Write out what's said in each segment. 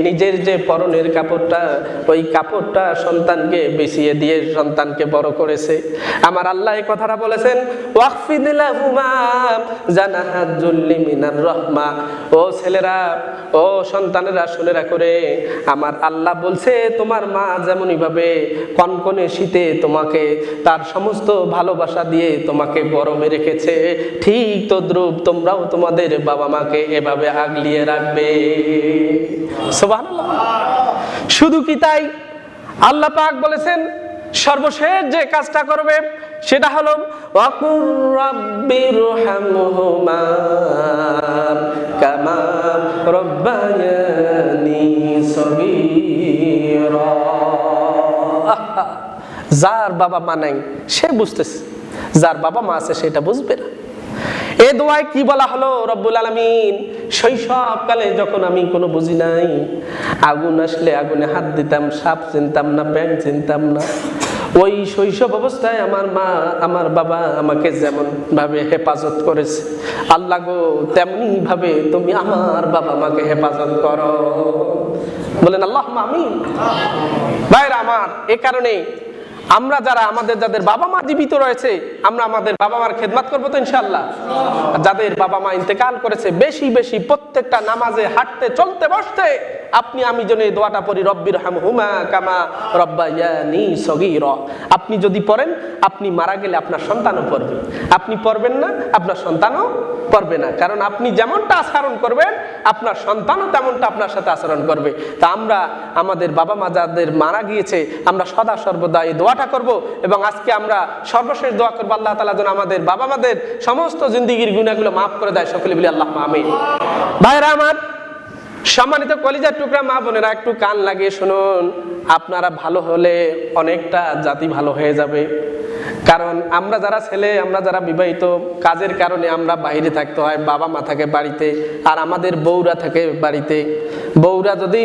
নিজের যে পরনের কাপড়টা, ওই কাপড়টা সন্তানকে বিছিয়ে দিয়ে সন্তানকে বড় করেছে। আমার আল্লাহ এই কথাটা বলেছেন, ওয়াকফিদ লাহুমা জানাহাজ যুল্লি মিনার রাহমা। ও ছেলেরা, ও সন্তানেরা, শুনে রাখো রে, আমার আল্লাহ বলছে তোমার মা যেমনই ভাবে কনকনে শীতে তোমাকে তার সমস্ত ভালোবাসা দিয়ে তোমাকে গরমে রেখেছে, ঠিক তদ্রূপ তোমরাও তোমাদের বাবা মাকে এভাবে আগলিয়ে রাখবে। সুবহানাল্লাহ। শুধু কি তাই, আল্লাহ পাক বলেছেন সর্বশেষ যে কাজটা করবে সেটা হলো ওয়াকুর রাব্বিরহামহুমা কামা রাব্বায়ানি সগীরা। যার বাবা মা নাই সে বুঝতেছে, যার বাবা মা আছে সেটা বুঝবে না। এ দোয়ায় কি বলা হলো? রব্বুল আলামিন, শৈশবকালে যখন আমি কোনো বুঝি নাই, আগুন আসলে আগুনে হাত দিতাম, সাপ চিনতাম না, ব্যাঙ চিনতাম না, ওই শৈশব অবস্থায় আমার মা আমার বাবা আমাকে যেমন ভাবে হেফাজত করেছে, আল্লাহ গো তেমনি ভাবে তুমি আমার বাবা মাকে হেফাজত করো। বলেন আল্লাহুম্মা আমিন। ভাইরা আমার, এ কারণে আমরা যারা আমাদের যাদের বাবা মা জীবিত রয়েছে, আমরা আমাদের বাবা মার খেদমত করবো তো ইনশাআল্লাহ। যাদের বাবা মা ইন্তেকাল করেছে, বেশি বেশি প্রত্যেকটা নামাজে হাঁটতে চলতে বসতে আপনি আমি যেন এই দোয়াটা পড়ি, রব্বিরহামহুমা কামা রাব্বায়ানি সগীরা। আপনি যদি পড়েন, আপনি মারা গেলে আপনার সন্তানও পড়বে, আপনি পড়বেন না আপনার সন্তানও পড়বে না, কারণ আপনি যেমনটা আচরণ করবেন আপনার সন্তানও তেমনটা আপনার সাথে আচরণ করবে। তা আমরা আমাদের বাবা মা যাদের মারা গিয়েছে, আমরা সদা সর্বদা এই দোয়াটা করব। এবং আজকে আমরা সর্বশেষ দোয়া করবো, আল্লাহ তাআলা যেন আমাদের বাবা মাদের সমস্ত জিন্দেগির গুনাহগুলো মাফ করে দেয়। সকলে বলি আল্লাহুম্মা আমিন। ভাইরা আমার, সম্মানিত কলিজার টুকরা মা বোনেরা, একটু কান লাগিয়ে শুনুন। আপনারা ভালো হলে অনেকটা জাতি ভালো হয়ে যাবে। কারণ আমরা যারা ছেলে, আমরা যারা বিবাহিত, কাজের কারণে আমরা বাইরে থাকতে হয়, বাবা মা থাকে বাড়িতে, আর আমাদের বউরা থাকে বাড়িতে। বউরা যদি,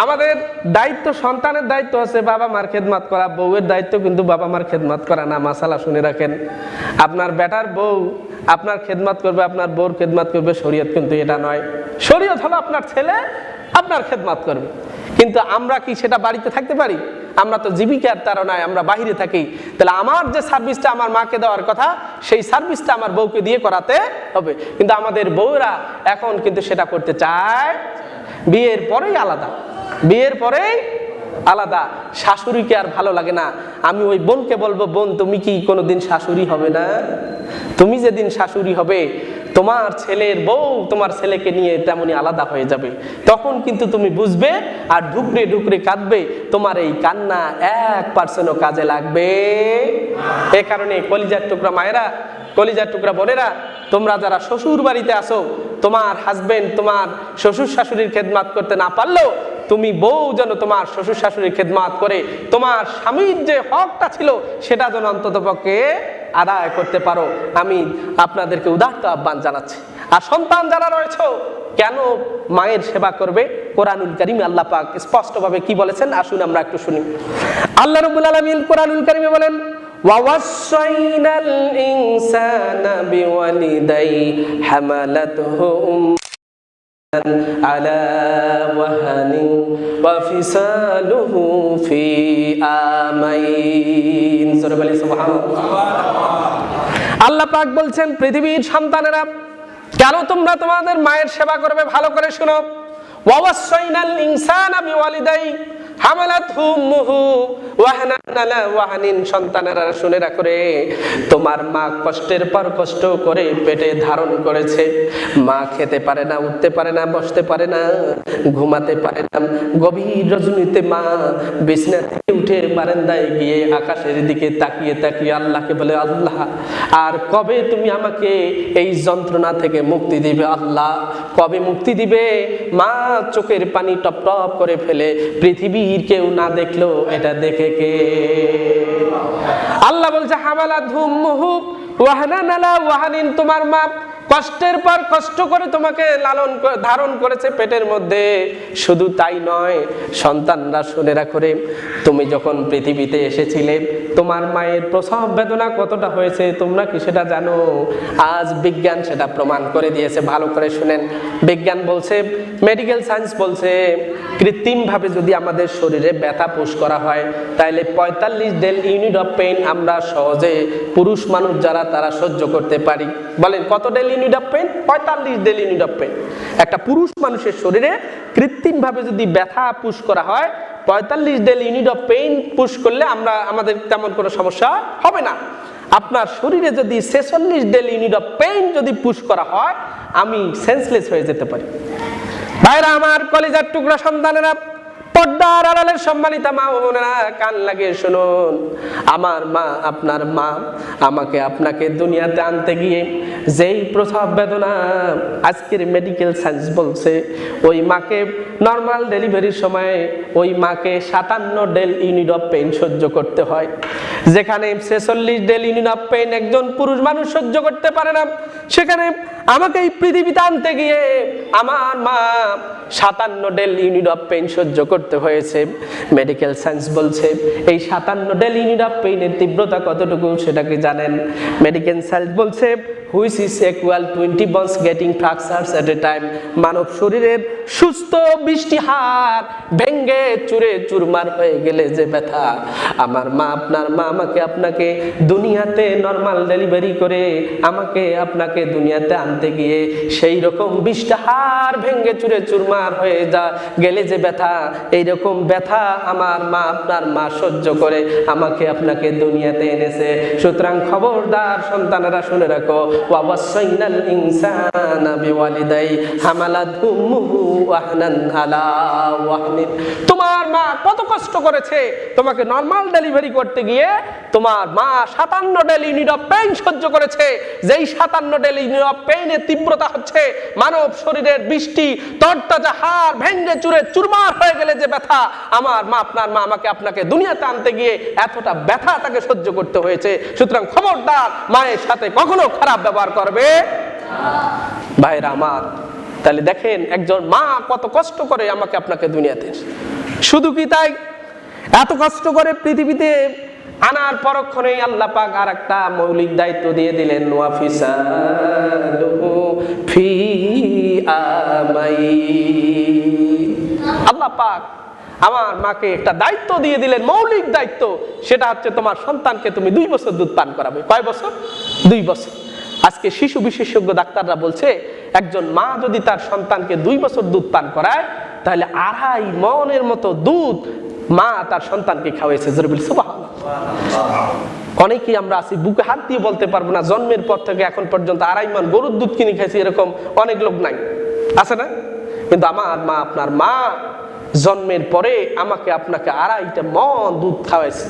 আমাদের দায়িত্ব, সন্তানের দায়িত্ব আছে বাবা মার খেদমত করা, বউয়ের দায়িত্ব কিন্তু বাবা মার খেদমত করা না। মাসালা শুনে রাখেন, আপনার বেটার বউ আপনার খেদমত করবে, আপনার বউর খেদমত করবে, শরীয়ত কিন্তু এটা নয়। শরীয়ত হলো আপনার ছেলে আপনার খেদমত করবে। কিন্তু আমরা কি সেটা বাড়িতে থাকতে পারি? আমরা তো জীবিকার তাড়নায় আমরা বাহিরে থাকি। তাহলে আমার যে সার্ভিসটা আমার মাকে দেওয়ার কথা, সেই সার্ভিসটা আমার বউকে দিয়ে করাতে হবে। কিন্তু আমাদের বউরা এখন কিন্তু সেটা করতে চায়। বিয়ের পরেই আলাদা, বিয়ের পরেই আলাদা। শাশুড়িকে আর ভালো লাগে না। আমি ওই বোনকে বলবো, বোন তুমি কি কোনোদিন শাশুড়ি হবে না? তুমি যেদিন শাশুড়ি হবে, তোমার ছেলের বউ তোমার ছেলেকে নিয়ে তেমনি আলাদা হয়ে যাবে। তখন কিন্তু তুমি বুঝবে আর ঢুকরে ঢুকরে কাঁদবে। তোমার এই কান্না 1% কাজে লাগবে। এ কারণে কলিজার টুকরা মায়েরা, কলিজার টুকরা বোনেরা, তোমরা যারা শ্বশুর বাড়িতে আসো, তোমার হাজবেন্ড তোমার শ্বশুর শাশুড়ির খেদমত করতে না পারলেও তুমি বউ যেন তোমার শ্বশুর শাশুড়ির খেদমত করে তোমার স্বামীর যে হকটা ছিল সেটা যেন অন্ততপক্ষে আদায় করতে পারো। আমি আপনাদেরকে উদাত্ত আহ্বান জানাচ্ছি। আর সন্তান যারা রয়েছে, কেন মায়ের সেবা করবে? কোরআনুল কারীমে আল্লাহ পাক স্পষ্টভাবে কি বলেছেন, আসুন আমরা একটু শুনি। আল্লাহ রাব্বুল আলামিন কোরআনুল কারীমে বলেন, ওয়াওয়াসাইনাল ইনসানা বিওয়ালিদাই হামালাতহু আলা ওয়াহানিন ওয়া ফিসালুহু ফি আমাইন। সূরা বলি সুবহানাল্লাহ। আল্লাহ পাক বলছেন, পৃথিবীর সন্তানেরা, কেন তোমরা তোমাদের মায়ের সেবা করবে? ভালো করে শুনো। ওয়াওয়াসাইনাল ইনসানা বিওয়ালিদাই হামালাতহু উম্মুহু ওয়াহানান আলা ওয়াহানিন। সন্তানেরা শুনে রাখো রে, তোমার মা কষ্টের পর কষ্ট করে পেটে ধারণ করেছে। মা খেতে পারে না, উঠতে পারে না, বসতে পারে না, ঘুমাতে পারে না। গভীর রজনীতে মা বিছানা থেকে উঠে বারান্দায় গিয়ে আকাশের দিকে তাকিয়ে তাকিয়ে আল্লাহকে বলে, আল্লাহ আর কবে তুমি আমাকে এই যন্ত্রণা থেকে মুক্তি দিবে? আল্লাহ কবে মুক্তি দিবে? মা চোখের পানি টপ টপ করে ফেলে। পৃথিবীর কেউ না দেখলো, এটা দেখে কে? আল্লাহ বলছে, হামালাতহু উম্মুহু ওয়াহানান আলা ওয়াহানিন। তোমার মা কষ্টের পর কষ্ট করে তোমাকে লালন ধারণ করেছে পেটের মধ্যে। শুধু তাই নয়, সন্তানরা শুনে রাখো রে, তুমি যখন পৃথিবীতে এসেছিলে তোমার মায়ের প্রসব বেদনা কতটা হয়েছে তোমরা কি সেটা জানো? আজ বিজ্ঞান সেটা প্রমাণ করে দিয়েছে। ভালো করে শুনেন, বিজ্ঞান বলছে, মেডিকেল সায়েন্স বলছে, কৃত্রিমভাবে যদি আমাদের শরীরে ব্যথা পুশ করা হয়, তাহলে 45 ডেল ইউনিট অফ পেইন আমরা সহজে পুরুষ মানুষ যারা তারা সহ্য করতে পারি। বলেন কত del unit of pain? 45 del unit of pain. একটা পুরুষ মানুষের শরীরে কৃত্রিমভাবে যদি ব্যথা পুশ করা হয়, 45 del unit of pain push করলে আমাদের তেমন কোনো সমস্যা হবে না। আপনার শরীরে যদি 46 ডেল ইউনিট অফ পেইন যদি পুশ করা হয়, আমি সেন্সলেস হয়ে যেতে পারি। ভাইরা আমার, কলিজার টুকরা সন্তানেরা, পর্দার আড়ালের সম্মানিত মা ও বোনেরা, কান লাগিয়ে শুনুন। আমার মা, আপনার মা আমাকে আপনাকে দুনিয়াতে আনতে গিয়ে যেই প্রসব বেদনা, আজকের মেডিকেল সায়েন্স বলছে ওই মাকে নর্মাল ডেলিভারির সময় ওই মাকে 57 ডেল ইউনিট অফ পেইন সহ্য করতে হয়। যেখানে 46 ডেল ইউনিট অফ পেইন একজন পুরুষ মানুষ সহ্য করতে পারে না, সেখানে আমাকে এই পৃথিবীতে আনতে গিয়ে আমার মা 57 ডেল ইউনিট অফ পেইন সহ্য করতে হয়েছে। মেডিকেল সায়েন্স বলছে এই 57 ডেল ইউনিট অফ পেইনের তীব্রতা কতটুকু সেটা কি জানেন? মেডিকেল সায়েন্স বলছে which is equal 20 bones getting fractures at a time. মানব শরীরের সুস্থ 20টি হাড় ভেঙে চুরে চুরমার হয়ে গেলে যে ব্যথা, আমার মা, আপনার মা আমাকে আপনাকে দুনিয়াতে নর্মাল ডেলিভারি করে আমাকে আপনাকে দুনিয়াতে আনতে গিয়ে সেই রকম 20টা হাড় ভেঙে চুরে চুরমার হয়ে গেলে যে ব্যথা, এইরকম ব্যথা আমার মা, আপনার মা সহ্য করে আমাকে আপনাকে দুনিয়াতে এনেছে। সুতরাং খবরদার সন্তানেরা শুনে রাখো, ওয়াসাইনাল ইনসানা বিওয়ালিদাই হামালাতহু উম্মুহু ওয়াহনান আলা ওয়াহনিন। তোমার মা কত কষ্ট করেছে তোমাকে নরমাল ডেলিভারি করতে গিয়ে, তোমার মা 57 ডেল ইউনিট অফ পেইন সহ্য করেছে। যেই 57 ডেল ইউনিট অফ পেইনের তীব্রতা হচ্ছে মানব শরীরের 20টি তরতাজা হাড় ভেঙে চুরে চুরমার হয়ে গেলে যে ব্যথা, আমার মা, আপনার মা আমাকে আপনাকে দুনিয়াতে আনতে গিয়ে এতটা ব্যথা তাকে সহ্য করতে হয়েছে। সুতরাং খবরদার মায়ের সাথে কখনো খারাপ ব্যবহার করবে না। ভাইরা আমার, তাহলে দেখেন একজন মা কত কষ্ট করে আমাকে আপনাকে দুনিয়াতে, শুধু কি তাই, এত কষ্ট করে পৃথিবীতে আনার পরক্ষণেই আল্লাহ পাক আর একটা মৌলিক দায়িত্ব দিয়ে দিলেন, ওয়াফিসালুহু ফি আমাইন। আল্লাহ পাক আমার মাকে একটা দায়িত্ব দিয়ে দিলেন, মৌলিক দায়িত্ব। সেটা হচ্ছে তোমার সন্তানকে তুমি 2 বছর দুধ পান করাবে। কয় বছর? 2 বছর। আজকে শিশু বিশেষজ্ঞ ডাক্তাররা বলছে একজন মা যদি তার সন্তানকে 2 বছর দুধ পান করায়, তাহলে 2.5 মণের মতো দুধ মা তার সন্তানকে খাওয়াইছে। সুবহানাল্লাহ। অনেকেই আমরা আছি বুকে হাত দিয়ে বলতে পারবো না, জন্মের পর থেকে এখন পর্যন্ত 2.5 মণ গরুর দুধ কিনে খাইছি, এরকম অনেক লোক নাই, আছে না? কিন্তু আমার মা, আপনার মা জন্মের পরে আমাকে আপনাকে 2.5 মণ দুধ খাওয়াইছে।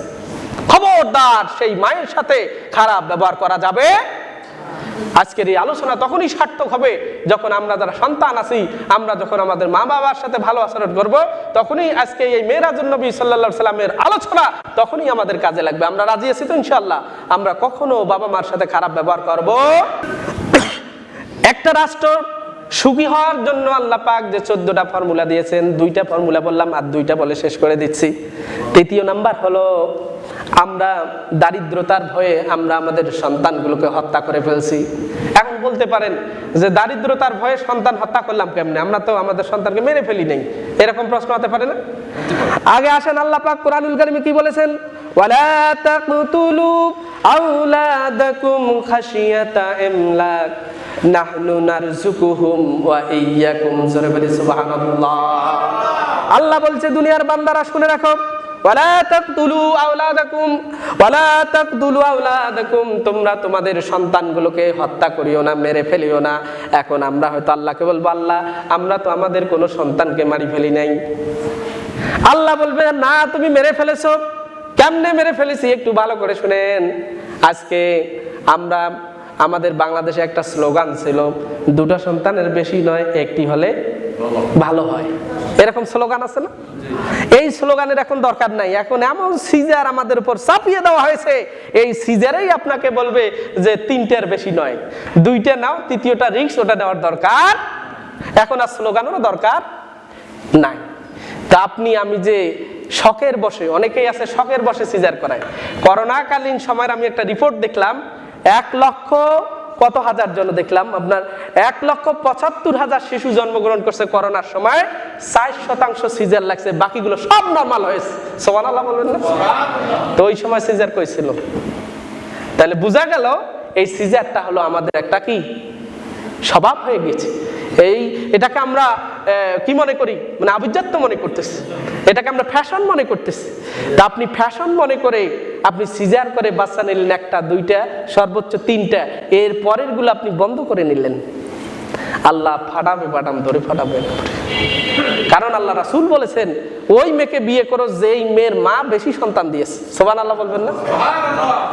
খবরদার সেই মায়ের সাথে খারাপ ব্যবহার করা যাবে। আজকের এই আলোচনা তখনই সার্থক হবে যখন আমরা যারা সন্তান আছি, আমরা যখন আমাদের মা বাবার সাথে ভালো আচরণ করব, তখনই আজকে এই মেরাজুন নবী সাল্লাল্লাহু আলাইহি সাল্লামের আলোচনা তখনই আমাদের কাজে লাগবে। আমরা রাজি আছি তো ইনশাআল্লাহ? আমরা কখনো বাবা মার সাথে খারাপ ব্যবহার করব। একটা রাষ্ট্র সুখী হওয়ার জন্য আল্লাহ পাক যে 14টা ফর্মুলা দিয়েছেন, 2টা ফর্মুলা বললাম, আর 2টা বলে শেষ করে দিচ্ছি। 3য় নাম্বার হলো, আমরা দারিদ্রতার ভয়ে আমরা আমাদের সন্তানগুলোকে হত্যা করে ফেলছি। এখন বলতে পারেন যে দারিদ্রতার ভয়ে সন্তান হত্যা করলাম কেমনে? আমরা তো আমাদের সন্তানকে মেরে ফেলি নাই, এরকম প্রশ্ন হতে পারে না? আগে আসেন, আল্লাহ পাক কোরআনুল কারীমে কি বলেছেন? ওয়ালা তাকতুলু আওলাদাকুম খাশিয়াতা ইমলাক নাহনু নারযুকুহুম ওয়া ইয়্যাকুম। জোরে বলি সুবহানাল্লাহ। আল্লাহ বলছে দুনিয়ার বান্দারা শুনে রাখো, ওয়ালা তাকতুলু আওলাদাকুম, ওয়ালা তাকতুলু আওলাদাকুম, তোমরা তোমাদের সন্তানগুলোকে হত্যা করিও না, মেরে ফেলিও না। এখন আমরা হয়তো আল্লাহকে বলবো, আল্লাহ আমরা তো আমাদের কোনো সন্তানকে মারি ফেলি নাই। আল্লাহ বলবে না, তুমি মেরে ফেলেছো। কেমনে মেরে ফেলেছি একটু ভালো করে শুনেন। আজকে আমরা, আমাদের বাংলাদেশে একটা স্লোগান ছিল, 2টা সন্তানের বেশি নয়, 1টি হলে ভালো হয়। এরকম স্লোগান আছে না? এই স্লোগানের এখন দরকার নাই। এখন এমন সিজার আমাদের উপর চাপিয়ে দেওয়া হয়েছে, এই সিজারেই আপনাকে বলবে যে 3টার বেশি নয়, 2টা নাও, 3য়টা রিস্ক, ওটা নেওয়ার দরকার। এখন আর স্লোগানেরও দরকার নাই। তা আপনি আমি যে শখের বসে, অনেকেই আছে শখের বসে সিজার করায়। করোনাকালীন সময়ের আমি একটা রিপোর্ট দেখলাম, 1 লক্ষ কত হাজার জন দেখলাম, আপনার 1,75,000 শিশু জন্মগ্রহণ করছে করোনার সময়, 4% সিজার লাগছে, বাকিগুলো সব নরমাল হয়েছে। সুবহানাল্লাহ বলবেন না? তো ওই সময় সিজার কইছিল। তাহলে বোঝা গেল এই সিজারটা হলো আমাদের একটা কি স্বভাব হয়ে গেছে। এটাকে আমরা কি মনে করি, মানে আভিজাত্য মনে করতেছি, এটাকে আমরা ফ্যাশন মনে করতেছি। তা আপনি ফ্যাশন মনে করে আপনি সিজার করে বাচ্চা নিলেন, 1টা 2টা সর্বোচ্চ 3টা, এর পরের গুলো আপনি বন্ধ করে নিলেন। আল্লাহ ফাটাবে বাটাম ধরে ফাটাবে। কারণ আল্লাহ রাসূল বলেছেন ওই মেয়েকে বিয়ে করো যেই মেয়ের মা বেশি সন্তান দিয়েছে। সুবহানাল্লাহ বলবেন না?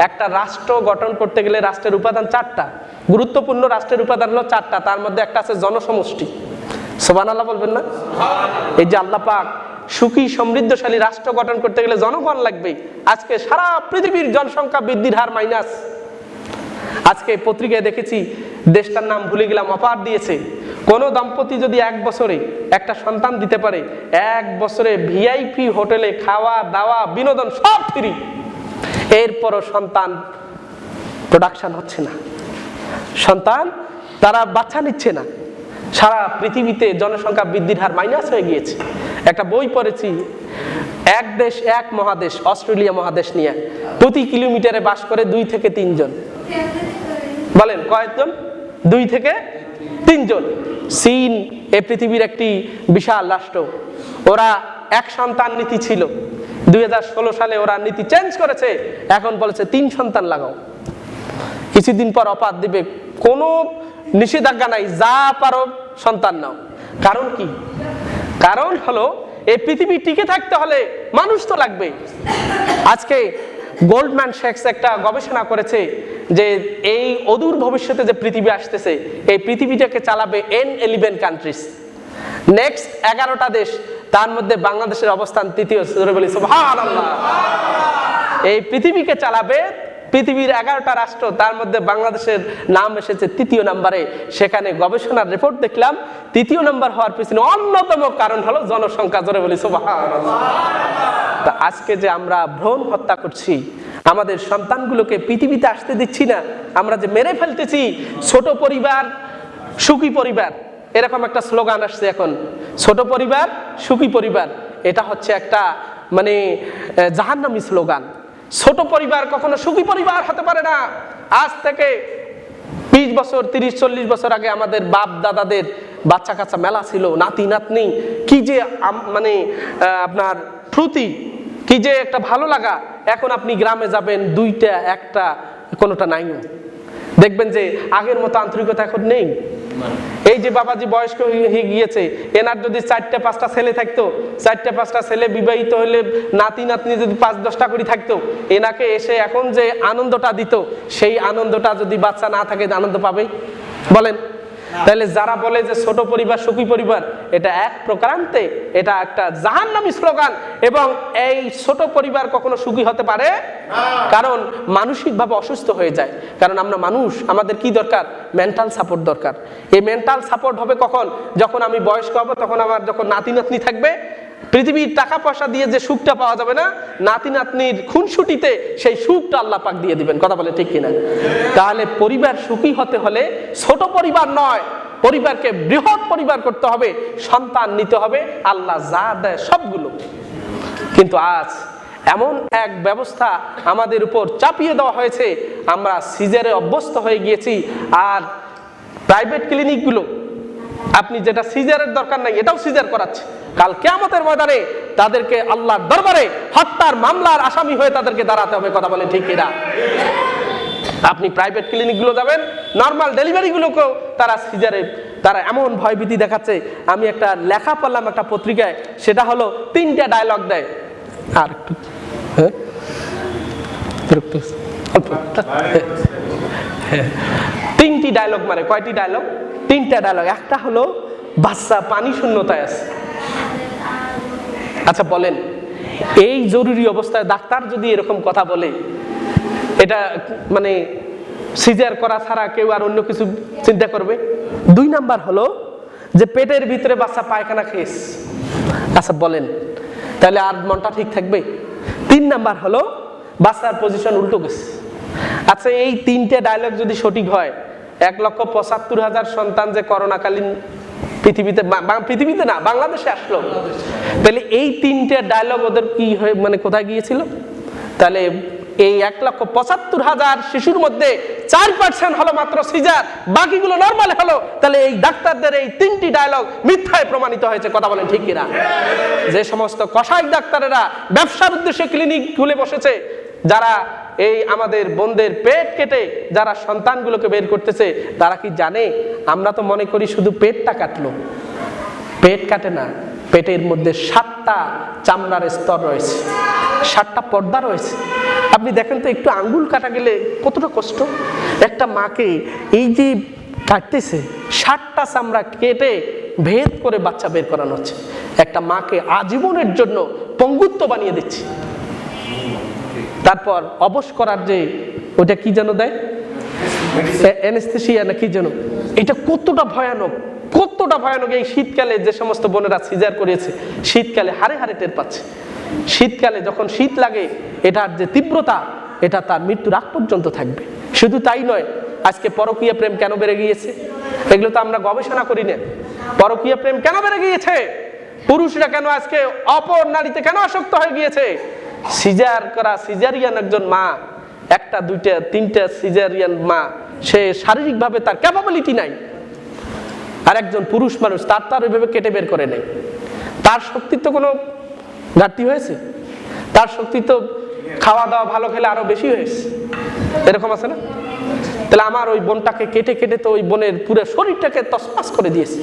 একটা রাষ্ট্র গঠন করতে গেলে রাষ্ট্রের উপাদান 4টা, গুরুত্বপূর্ণ রাষ্ট্রের উপাদান হলো 4টা, তার মধ্যে একটা আছে জনসমষ্টি। সুবহানাল্লাহ বলবেন না? এই যে আল্লাহ পাক সুখী সমৃদ্ধশালী রাষ্ট্র গঠন করতে গেলে জনগণ লাগবে। আজকে সারা পৃথিবীর জনসংখ্যা বৃদ্ধির হার মাইনাস। আজকে পত্রিকায় দেখেছি, দেশটার নাম ভুলে গেলাম, অফার দিয়েছে কোন দম্পতি যদি 1 বছরে একটা সন্তান দিতে পারে, 1 বছরে ভিআইপি হোটেলে খাওয়া দাওয়া বিনোদন সব ফ্রি, এরপরও সন্তান প্রোডাকশন হচ্ছে না, সন্তান তারা বাচ্চা নিচ্ছে না। সারা পৃথিবীতে জনসংখ্যা বৃদ্ধির হার মাইনাস হয়ে গিয়েছে। একটা বই পড়েছি, এক দেশ এক মহাদেশ, অস্ট্রেলিয়া মহাদেশ নিয়ে, প্রতি কিলোমিটারে বাস করে 2 থেকে 3 জন। বলেন কয়েকজন? 2 থেকে 3 জন। চীন এই পৃথিবীর একটি বিশাল রাষ্ট্র, ওরা 1 সন্তান নীতি ছিল, 2016 সালে ওরা নীতি চেঞ্জ করেছে, এখন বলেছে 3 সন্তান লাগাও। কিছুদিন পর অপাত দিবে, কোনো নিষেধাজ্ঞা নাই, যা পারো সন্তান নাও। কারণ কি? কারণ হলো এই পৃথিবী টিকে থাকতে হলে মানুষ তো লাগবে। আজকে গোল্ডম্যান স্যাক্স একটা গবেষণা করেছে যে এই অদূর ভবিষ্যতে যে পৃথিবী আসতেছে, এই পৃথিবীটাকে চালাবে N11 কান্ট্রিজ, নেক্সট 11টা দেশ, তার মধ্যে বাংলাদেশের অবস্থান 3য়। জোরে বলি সুবহানাল্লাহ। এই পৃথিবীকে চালাবে পৃথিবীর 11টা রাষ্ট্র, তার মধ্যে বাংলাদেশের নাম এসেছে 3য় নম্বরে। সেখানে গবেষণার রিপোর্ট দেখলাম 3য় নম্বর হওয়ার পিছনে অন্যতম কারণ হলো জনসংখ্যা। জোরে বলি সুবহানাল্লাহ। তা আজকে যে আমরা ভ্রূণ হত্যা করছি, আমাদের সন্তানগুলোকে পৃথিবীতে আসতে দিচ্ছি না, আমরা যে মেরে ফেলতেছি, ছোট পরিবার সুখী পরিবার, এরকম একটা স্লোগান আসছে এখন, ছোট পরিবার সুখী পরিবার। এটা হচ্ছে একটা মানে জাহান্নামী স্লোগান। ছোট পরিবার কখনো সুখী পরিবার হতে পারে না। আজ থেকে 20 বছর 30-40 বছর আগে আমাদের বাপ দাদাদের বাচ্চা কাচ্চা মেলা ছিল, নাতি নাতনি, কি যে মানে আপনার ফ্রুতি, কি যে একটা ভালো লাগা। এখন আপনি গ্রামে যাবেন, 2টা 1টা কোনোটা নাইও। দেখবেন যে আগের মতো আন্তরিকতা এখন নেই। এই যে বাবাজি বয়স্ক হয়ে গিয়েছে, এনার যদি 4টা 5টা ছেলে থাকতো, 4টা 5টা ছেলে বিবাহিত হলে নাতি নাতনি যদি 5-10টা করে থাকতো, এনাকে এসে এখন যে আনন্দটা দিত, সেই আনন্দটা যদি বাচ্চা না থাকে আনন্দ পাবে? বলেন। তাহলে যারা বলে যে ছোট পরিবার সুখী পরিবার, এটা এক প্রকারান্তে এটা একটা জাহান্নামী স্লোগান। এবং এই ছোট পরিবার কখনো সুখী হতে পারে না, কারণ মানসিকভাবে অসুস্থ হয়ে যায়। কারণ আমরা মানুষ, আমাদের কি দরকার? মেন্টাল সাপোর্ট দরকার। এই মেন্টাল সাপোর্ট হবে কখন? যখন আমি বয়স্ক হব, তখন আমার যখন নাতি নাতনি থাকবে। পৃথিবীর টাকা পয়সা দিয়ে যে সুখটা পাওয়া যাবে না, নাতি নাতনির খুনসুটিতে সেই সুখটা আল্লাহ পাক দিয়ে দিবেন। কথা বলে ঠিক কিনা? তাহলে পরিবার সুখী হতে হলে ছোট পরিবার নয়, পরিবারকে বৃহৎ পরিবার করতে হবে, সন্তান নিতে হবে, আল্লাহ যা দেয় সবগুলো। কিন্তু আজ এমন এক ব্যবস্থা আমাদের উপর চাপিয়ে দেওয়া হয়েছে, আমরা সিজারে অভ্যস্ত হয়ে গিয়েছি। আর প্রাইভেট ক্লিনিকগুলো, আপনি যেটা সিজারের দরকার নাই এটাও সিজার করাচ্ছে। কাল কিয়ামতের ময়দানে তাদেরকে আল্লাহর দরবারে হত্যার মামলার আসামি হয়ে তাদেরকে দাঁড়াতে হবে। কথা বলে ঠিক কিনা? আপনি প্রাইভেট ক্লিনিকগুলো যাবেন, নর্মাল ডেলিভারিগুলোকেও তারা সিজারে, তারা এমন ভয়ভীতি দেখাচ্ছে। আমি একটা লেখা পড়লাম একটা পত্রিকায়, সেটা হলো 3টা ডায়লগ দেয়। আর একটু হ্যাঁ, 3টি ডায়লগ, মানে কয়টি ডায়লগ? 3টা ডায়লগ। একটা হলো বাচ্চা পানি শূন্যতায় আছে। আচ্ছা বলেন, এই জরুরি অবস্থায় ডাক্তার যদি এরকম কথা বলে, এটা মানে সিজার করা ছাড়া কেউ আর অন্য কিছু চিন্তা করবে? 2 নাম্বার হলো যে পেটের ভিতরে বাচ্চা পায়খানা খেয়েছে। আচ্ছা বলেন, তাহলে আর মনটা ঠিক থাকবে? 3 নাম্বার হলো বাচ্চার পজিশন উল্টো গেছে। আচ্ছা এই 3টে ডায়লগ যদি সঠিক হয়, 1,75,000 সন্তান যে করোনাকালীন পৃথিবীতে না বাংলাদেশে আসলো, তাহলে এই 3টে ডায়লগ ওদের কি হয়ে মানে কোথায় গিয়েছিল? তাহলে এই 1,75,000 শিশুর মধ্যে 4% হলো মাত্র সিজার, বাকিগুলো নরমাল হলো। তাহলে এই ডাক্তারদের এই 3টি ডায়লগ মিথ্যায় প্রমাণিত হয়েছে। কথা বলেন ঠিক কিনা? যে সমস্ত কসাই ডাক্তারেরা ব্যবসার উদ্দেশ্যে ক্লিনিক খুলে বসেছে, যারা এই আমাদের বোনদের পেট কেটে যারা সন্তানগুলোকে বের করতেছে, তারা কি জানে? আমরা তো মনে করি শুধু পেটটা কাটলো, পেট কাটে না, পেটের মধ্যে 7টা চামড়ার স্তর রয়েছে, 7টা পর্দা রয়েছে। আপনি দেখেন তো একটু আঙ্গুল কাটা গেলে কতটা কষ্ট। একটা মাকে এই যে কাটতেছে, 7টা চামড়া কেটে ভেদ করে বাচ্চা বের করানো হচ্ছে। একটা মাকে আজীবনের জন্য পঙ্গুত্ব বানিয়ে দিচ্ছে। তারপর অবশ করার যে ওটা কি যেন দেয়, অ্যানেস্থেসিয়া না কি যেন, এটা কতটা ভয়ানক, কতটা ভয়ানক। এই শীতকালে যে সমস্ত বোনেরা সিজার করেছে, শীতকালে হাড়ে হাড়ে টের পাচ্ছে। শীতকালে যখন শীত লাগে, এটার যে তীব্রতা, এটা তার মৃত্যুর আগ পর্যন্ত থাকবে। শুধু তাই নয়, আজকে পরকীয়া প্রেম কেন বেড়ে গিয়েছে? এগুলো তো আমরা গবেষণা করি না। পরকীয়া প্রেম কেন বেড়ে গিয়েছে? পুরুষরা কেন আজকে অপর নারীতে কেন আসক্ত হয়ে গিয়েছে? সিজার করা সিজারিয়ান একজন মা, 1টা 2টা 3টা সিজারিয়ান মা, সে শারীরিকভাবে তার ক্যাপাবিলিটি নাই। আর একজন পুরুষ মানুষ তার ওইভাবে কেটে বের করে নেই। তার শক্তির তো কোনো ঘাটতি হয়েছে? তার শক্তি তো খাওয়া দাওয়া ভালো খেলে আরো বেশি হয়েছে, এরকম আছে না? তাহলে আমার ওই বোনটাকে কেটে কেটে তো ওই বোনের পুরো শরীরটাকে তছনছ করে দিয়েছে।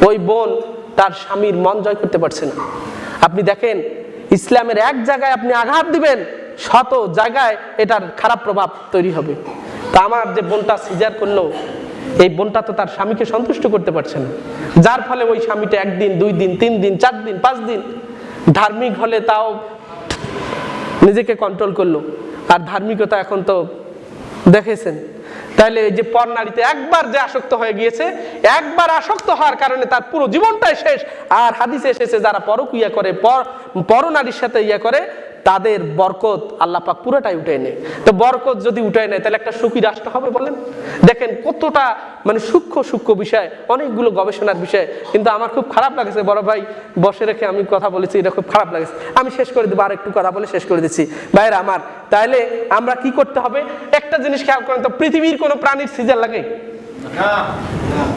ওই বোন তার স্বামীর মন জয় করতে পারছে না। আপনি দেখেন, ইসলামের এক জায়গায় আপনি আঘাত দিবেন, শত জায়গায় এটার খারাপ প্রভাব তৈরি হবে। তা আমার যে বোনটা সিজার করলো, এই বোনটা তো তার স্বামীকে সন্তুষ্ট করতে পারছে না, যার ফলে ওই স্বামীটা 1 দিন 2 দিন 3 দিন 4 দিন 5 দিন ধার্মিক হলে তাও নিজেকে কন্ট্রোল করলো। আর ধার্মিকতা এখন তো দেখেছেন। তাহলে এই যে পর নারীতে একবার যে আসক্ত হয়ে গিয়েছে, একবার আসক্ত হওয়ার কারণে তার পুরো জীবনটাই শেষ। আর হাদিসে এসেছে, যারা পরকীয়া করে, পর নারীর সাথে ইয়া করে, তাদের বরকত আল্লাহ পাক পুরোটাই উঠে নেয়। তো বরকত যদি উঠে নেয়, তাহলে একটা সুখী রাষ্ট্র হবে বলেন? দেখেন কতটা মানে সূক্ষ্ম বিষয়, অনেকগুলো গবেষণার বিষয়। কিন্তু আমার খুব খারাপ লাগছে, বড় ভাই বসে রেখে আমি কথা বলেছি, এটা খুব খারাপ লাগছে। আমি শেষ করে দেবো, আর একটু কথা বলে শেষ করে দিচ্ছি। ভাইরা আমার, তাহলে আমরা কি করতে হবে? একটা জিনিস খেয়াল করেন তো, পৃথিবীর কোনো প্রাণীর সিজার লাগে?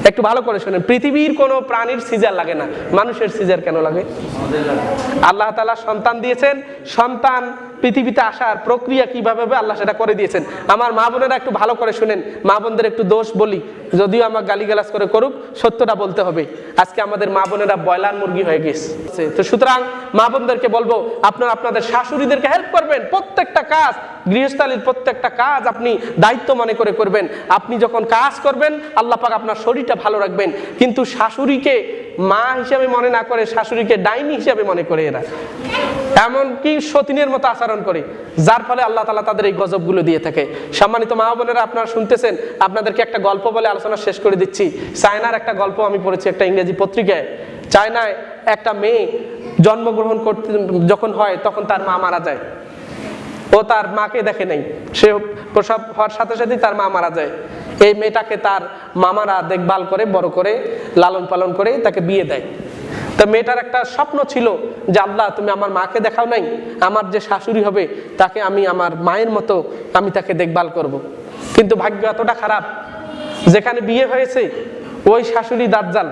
একটু ভালো করে শোনেন, পৃথিবীর কোনো প্রাণীর সিজার লাগে না, মানুষের সিজার কেন লাগে? আল্লাহ তাআলা সন্তান দিয়েছেন, সন্তান পৃথিবীতে আসার প্রক্রিয়া কিভাবে হবে আল্লাহ সেটা করে দিয়েছেন। আমার মা বোনেরা একটু ভালো করে শুনেন। মা বোনদের একটু দোষ বলি, যদিও আমার গালিগালাজ করে করুক, সত্যটা বলতে হবে। আজকে আমাদের মা বোনেরা ব্রয়লার মুরগি হয়ে গেছে। তো সুতরাং মা বোনদেরকে বলবো, আপনারা আপনাদের শাশুড়িদেরকে হেল্প করবেন। প্রত্যেকটা কাজ, গৃহস্থালীর প্রত্যেকটা কাজ আপনি দায়িত্ব মনে করে করবেন। আপনি যখন কাজ করবেন, আল্লাহ পাক আপনার শরীরটা ভালো রাখবেন। কিন্তু শাশুড়িকে মা হিসাবে মনে না করে, শাশুড়িকে ডাইনি হিসাবে মনে করে এরা, এমনকি সতীনের মতো আচরণ করে, যার ফলে আল্লাহ তাআলা তাদের এই গজবগুলো দিয়ে থাকে। সম্মানিত মা বোনেরা, আপনারা শুনতেছেন, আপনাদেরকে একটা গল্প বলে আলোচনা শেষ করে দিচ্ছি। চায়নার একটা গল্প আমি পড়েছি একটা ইংরেজি পত্রিকায়। চায়নায় একটা মেয়ে জন্মগ্রহণ করতে যখন হয়, তখন তার মা মারা যায়। ও তার মাকে দেখে নাই, সে প্রসব হওয়ার সাথে সাথেই তার মা মারা যায়। এই মেয়েটাকে তার মামারা দেখভাল করে, বড় করে, লালন পালন করে তাকে বিয়ে দেয়। তো মেয়েটার একটা স্বপ্ন ছিল যে, আল্লাহ তুমি আমার মাকে দেখাও নাই, আমার যে শাশুড়ি হবে তাকে আমি আমার মায়ের মতো আমি তাকে দেখভাল করব। কিন্তু ভাগ্য এতটা খারাপ, যেখানে বিয়ে হয়েছে ওই শাশুড়ি দাজ্জাল,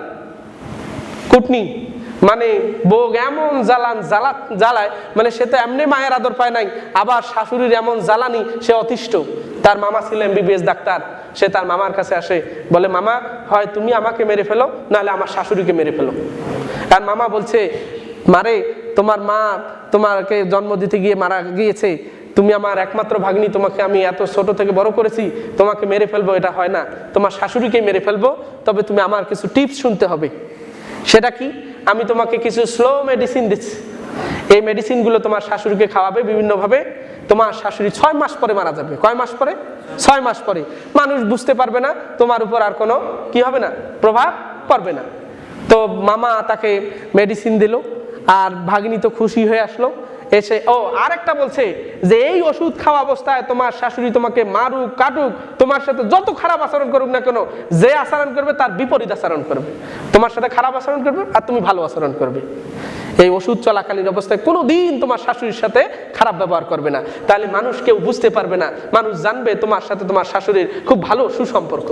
কুটনি, মানে বউ এমন জ্বালায়, মানে সে তো এমনি মায়ের আদর পায় নাই, আবার শাশুড়ির এমন জ্বালানি, সে অতিষ্ঠ। তার মামা ছিল MBBS ডাক্তার, সে তার মামার কাছে আসে, বলে মামা, হয় তুমি আমাকে মেরে ফেলো, নাহলে আমার শাশুড়িকে মেরে ফেলো। তার মামা বলছে, মারে, তোমার মা তোমাকে জন্ম দিতে গিয়ে মারা গিয়েছে, তুমি আমার একমাত্র ভাগ্নি, তোমাকে আমি এত ছোট থেকে বড় করেছি, তোমাকে মেরে ফেলবো এটা হয় না, তোমার শাশুড়িকে মেরে ফেলবো, তবে তুমি আমার কিছু টিপস শুনতে হবে। সেটা কি? আমি তোমাকে কিছু স্লো মেডিসিন দিচ্ছি, এই মেডিসিনগুলো তোমার শাশুড়িকে খাওয়াবে বিভিন্নভাবে, তোমার শাশুড়ি 6 মাস পরে মারা যাবে। কয় মাস পরে? 6 মাস পরে। মানুষ বুঝতে পারবে না, তোমার উপর আর কোনো কি হবে না, প্রভাব পড়বে না। তো মামা তাকে মেডিসিন দিল, আর ভাগ্নি তো খুশি হয়ে আসলো। এসে আরেকটা বলছে যে এই ওষুধ খাওয়া অবস্থায় তোমার শাশুড়ি তোমাকে মারুক কাটুক, তোমার সাথে যত খারাপ আচরণ করুক না কেন, যে আচরণ করবে তার বিপরীত আচরণ করবে। তোমার সাথে খারাপ আচরণ করবে আর তুমি ভালো আচরণ করবে। এই ওষুধ চলাকালীন অবস্থায় কোনোদিন তোমার শাশুড়ির সাথে খারাপ ব্যবহার করবে না। তাহলে মানুষ কেউ বুঝতে পারবে না, মানুষ জানবে তোমার সাথে তোমার শাশুড়ির খুব ভালো সুসম্পর্ক।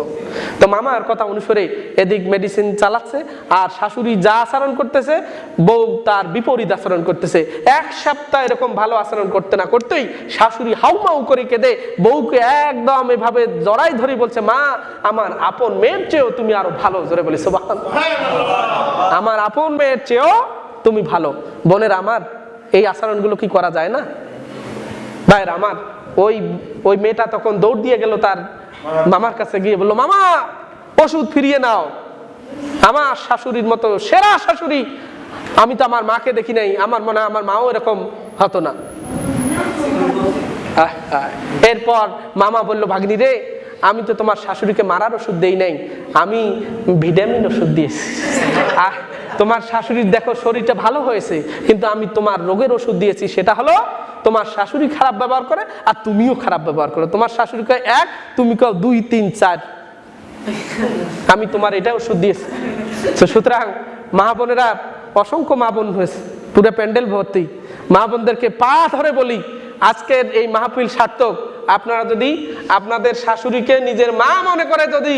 তো মামার কথা অনুসারে এদিক মেডিসিন চালাচ্ছে, আর শাশুড়ি যা আচরণ করতেছে বউ তার বিপরীত আচরণ করতেছে। এক সপ্তাহ এরকম ভালো আচরণ করতে না করতেই শাশুড়ি হাউমাউ করে কেঁদে বউকে একদম এভাবে জড়াই ধরে বলছে, মা আমার আপন মেয়ের চেয়েও তুমি আরো ভালো। জোরে বলি সুবহানাল্লাহ। আমার আপন মেয়ের চেয়েও তুমি ভালো। বোনের আমার, এই আচরণগুলো কি করা যায় না? ভাইয়ের আমার, ওই মেয়েটা তখন দৌড় দিয়ে গেল তার মামার কাছে, গিয়ে বললো, মামা ওষুধ ফিরিয়ে নাও। আমার শাশুড়ির মতো সেরা শাশুড়ি আমি তো আমার মাকে দেখি নাই, আমার মনে হয় আমার মাও এরকম হতো না। এরপর মামা বলল, ভাগ্নি রে, আমি তো তোমার শাশুড়িকে মারার ওষুধ দেই নাই, আমি ভিটামিন ওষুধ দিয়েছি। তোমার শাশুড়ির দেখো শরীরটা ভালো হয়েছে, কিন্তু আমি তোমার রোগের ওষুধ দিয়েছি, সেটা হলো তোমার শাশুড়ি খারাপ ব্যবহার করে আর তুমিও খারাপ ব্যবহার করো। তোমার শাশুড়ি কয় 1, তুমি কও 2, 3, 4, আমি তোমার এটা ওষুধ দিয়েছি। তো সুতরাং মা বোনেরা, অসংখ্য মা বোন হয়েছে, পুরো প্যান্ডেল ভর্তি মা বোনদেরকে পা ধরে বলি, আজকের এই মাহফিল সার্থক। আপনারা যদি আপনাদের শাশুড়িকে নিজের মা মনে করে যদি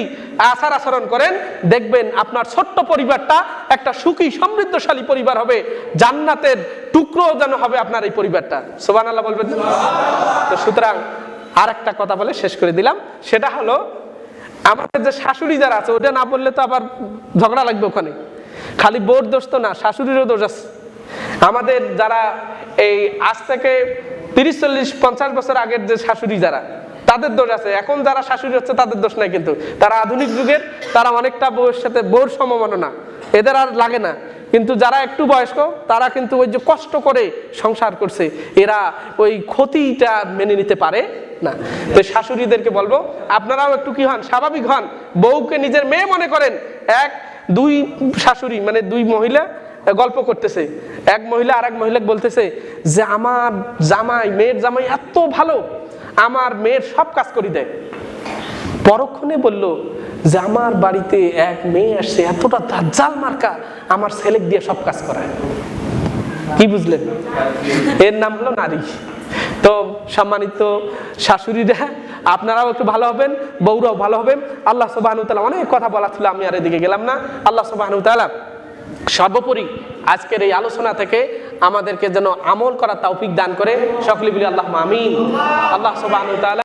আচার আচরণ করেন, দেখবেন আপনার ছোট্ট পরিবারটা একটা সুখী সমৃদ্ধশালী পরিবার হবে, জান্নাতের টুকরো যেন হবে আপনার এই পরিবারটা। সুবহানাল্লাহ বলবেন। তো সুতরাং আর একটা কথা বলে শেষ করে দিলাম, সেটা হলো আমাদের যে শাশুড়ি যারা আছে, ওটা না বললে তো আবার ঝগড়া লাগবে ওখানে। খালি বউর দোষ তো না, শাশুড়িরও দোষ আছে। আমাদের যারা এই আজ থেকে 30, 40, 50 বছর আগের যে শাশুড়ি যারা, তাদের দোষ আছে। এখন যারা শাশুড়ি হচ্ছে তাদের দোষ নাই, কিন্তু তারা আধুনিক যুগের, তারা অনেকটা বউয়ের সাথে বউর সমমাননা, এদের আর লাগে না। কিন্তু যারা একটু বয়স্ক, তারা কিন্তু ওই যে কষ্ট করে সংসার করছে, এরা ওই ক্ষতিটা মেনে নিতে পারে না। তো শাশুড়িদেরকে বলবো, আপনারাও একটু কি হন, স্বাভাবিক হন, বউকে নিজের মেয়ে মনে করেন। 1, 2 শাশুড়ি মানে 2 মহিলা গল্প করতেছে, এক মহিলা আর এক মহিলাকে বলতেছে যে আমার জামাই, মেয়ের জামাই এত ভালো, আমার মেয়ের সব কাজ করে দেয়। পরক্ষণে বলল যে আমার বাড়িতে এক মেয়ে আসছে, এতটা দাজ্জাল মার্কা, আমার ছেলেকে দিয়ে সব কাজ করায়। কি বুঝলেন? এর নাম হলো নারী। তো সম্মানিত শাশুড়িরা, আপনারাও একটু ভালো হবেন, বউরাও ভালো হবেন। আল্লাহ সুবহানাহু ওয়া তাআলা, অনেক কথা বলা ছিল, আমি আর এদিকে গেলাম না। আল্লাহ সুবহানাহু ওয়া তাআলা সর্বোপরি আজকের এই আলোচনা থেকে আমাদেরকে যেন আমল করার তৌফিক দান করে। সকলে বলি আল্লাহুম্মা আমিন। আল্লাহ সুবহানাহু ওয়া তাআলা